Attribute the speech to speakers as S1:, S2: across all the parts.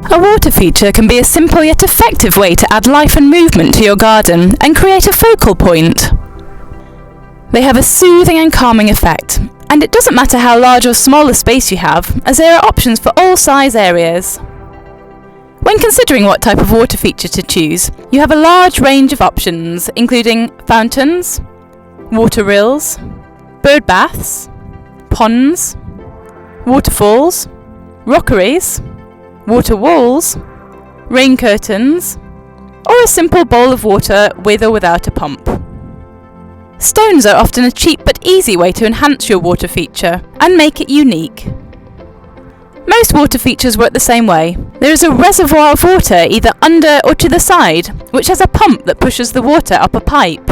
S1: A water feature can be a simple yet effective way to add life and movement to your garden and create a focal point. They have a soothing and calming effect, and it doesn't matter how large or small a space you have, as there are options for all size areas. When considering what type of water feature to choose, you have a large range of options, including fountains, water rills, bird baths, ponds, waterfalls, rockeries, water walls, rain curtains, or a simple bowl of water with or without a pump. Stones are often a cheap but easy way to enhance your water feature and make it unique. Most water features work the same way. There is a reservoir of water either under or to the side, which has a pump that pushes the water up a pipe.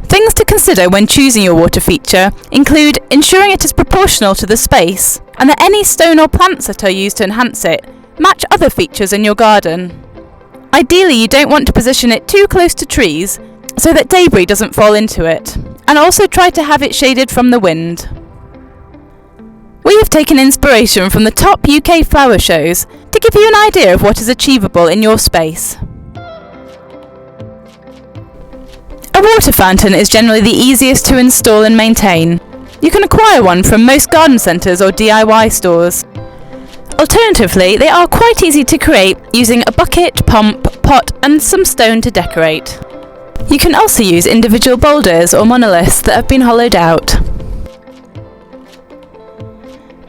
S1: Things to consider when choosing your water feature include ensuring it is proportional to the space, and that any stone or plants that are used to enhance it match other features in your garden. Ideally, you don't want to position it too close to trees so that debris doesn't fall into it, and also try to have it shaded from the wind. We have taken inspiration from the top UK flower shows to give you an idea of what is achievable in your space. A water fountain is generally the easiest to install and maintain. You can acquire one from most garden centres or DIY stores. Alternatively, they are quite easy to create using a bucket, pump, pot and some stone to decorate. You can also use individual boulders or monoliths that have been hollowed out.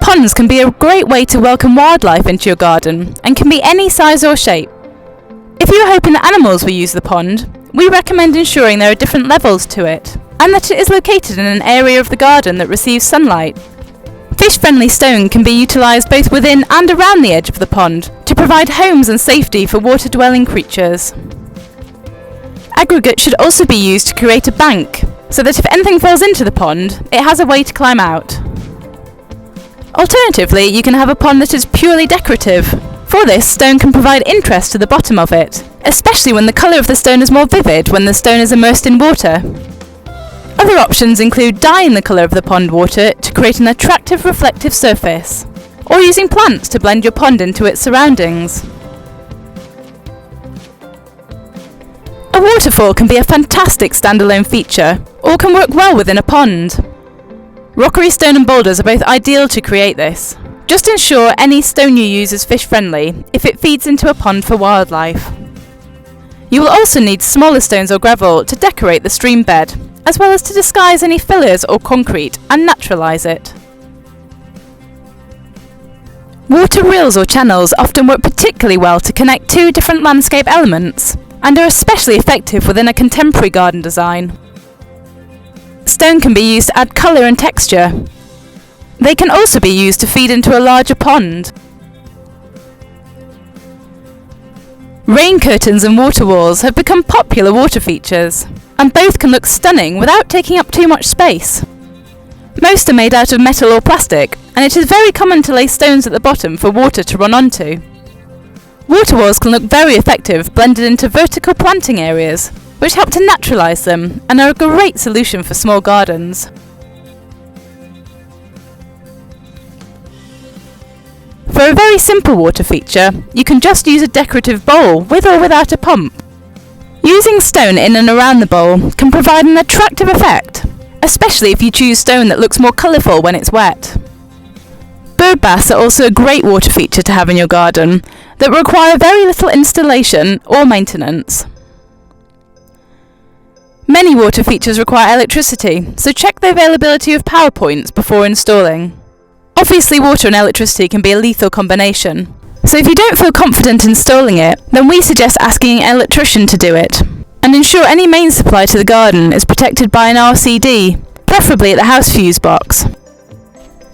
S1: Ponds can be a great way to welcome wildlife into your garden and can be any size or shape. If you are hoping that animals will use the pond, we recommend ensuring there are different levels to it, and that it is located in an area of the garden that receives sunlight. Fish-friendly stone can be utilised both within and around the edge of the pond to provide homes and safety for water-dwelling creatures. Aggregate should also be used to create a bank, so that if anything falls into the pond, it has a way to climb out. Alternatively, you can have a pond that is purely decorative. For this, stone can provide interest to the bottom of it, especially when the colour of the stone is more vivid when the stone is immersed in water. Other options include dyeing the colour of the pond water to create an attractive reflective surface, or using plants to blend your pond into its surroundings. A waterfall can be a fantastic standalone feature, or can work well within a pond. Rockery stone and boulders are both ideal to create this. Just ensure any stone you use is fish friendly if it feeds into a pond for wildlife. You will also need smaller stones or gravel to decorate the stream bed, as well as to disguise any fillers or concrete and naturalise it. Water rills or channels often work particularly well to connect two different landscape elements, and are especially effective within a contemporary garden design. Stone can be used to add colour and texture. They can also be used to feed into a larger pond. Rain curtains and water walls have become popular water features, and both can look stunning without taking up too much space. Most are made out of metal or plastic, and it is very common to lay stones at the bottom for water to run onto. Water walls can look very effective blended into vertical planting areas, which help to naturalise them and are a great solution for small gardens. For a very simple water feature, you can just use a decorative bowl with or without a pump. Using stone in and around the bowl can provide an attractive effect, especially if you choose stone that looks more colourful when it's wet. Bird baths are also a great water feature to have in your garden that require very little installation or maintenance. Many water features require electricity, so check the availability of power points before installing. Obviously, water and electricity can be a lethal combination, so if you don't feel confident installing it, then we suggest asking an electrician to do it, and ensure any main supply to the garden is protected by an RCD, preferably at the house fuse box.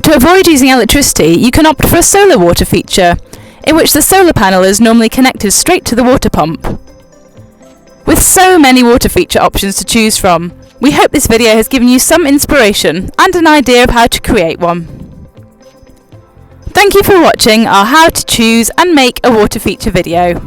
S1: To avoid using electricity, you can opt for a solar water feature, in which the solar panel is normally connected straight to the water pump. With so many water feature options to choose from, we hope this video has given you some inspiration and an idea of how to create one. Thank you for watching our how to choose and make a water feature video.